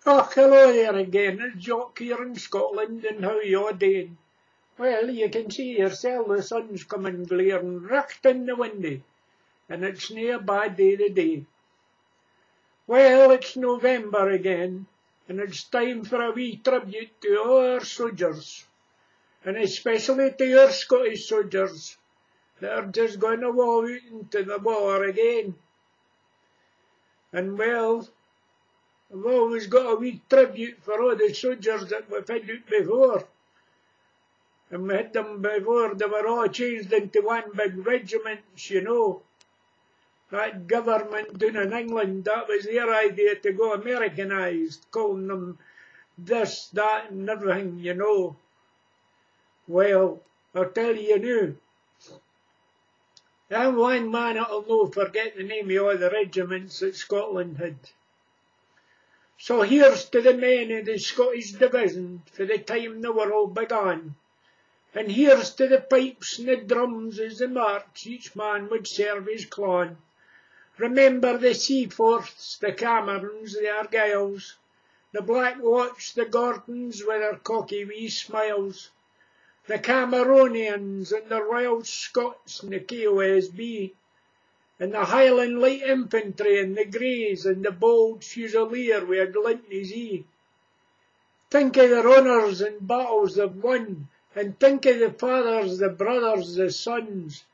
Och, hello there again, it's Jock here in Scotland, and how you doing? Well, you can see yourself, the sun's coming glaring right in the window, and it's no a bad day today. Well, it's November again, and it's time for a wee tribute to all our soldiers, and especially to our Scottish soldiers that are just going to walk out into the war again. And well, I've always got a wee tribute for all the soldiers that we've had out before. And we had them before, they were all changed into one big regiments, you know. That government down in England, that was their idea to go Americanised, calling them this, that and everything, you know. Well, I'll tell you now, I'm one man that'll no forget the name of all the regiments that Scotland had. So here's to the men of the Scottish Division for the time the world began. And here's to the pipes and the drums as the march each man would serve his clan. Remember the Seaforths, the Camerons, the Argylls, the Black Watch, the Gordons with their cocky wee smiles, the Cameronians and the Royal Scots and the KOSB, and the Highland Light Infantry and the Greys and the bold Fusilier with a glint in his eye. Think of their honours and battles they've won, and think of the fathers, the brothers, the sons.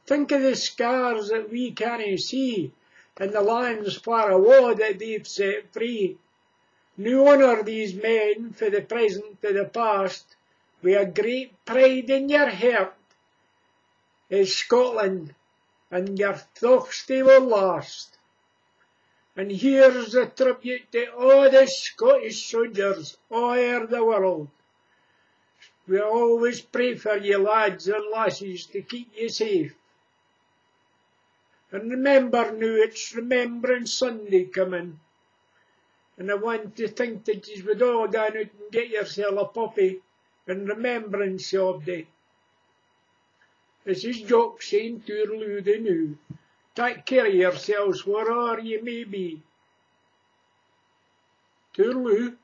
Think of the scars that we cannae see, and the lands far awa that they've set free. Now honour these men for the present to the past, with a great pride in your heart, as Scotland, and your thirsti will last. And here's a tribute to all the Scottish soldiers all o'er the world. We always pray for you lads and lassies to keep you safe. And remember now, it's Remembrance Sunday coming, and I want to think that you would all go out and get yourself a puppy in remembrance of it. This is Jock saying toodaloo the new. Take care of yourselves wherever you may be. Toodaloo.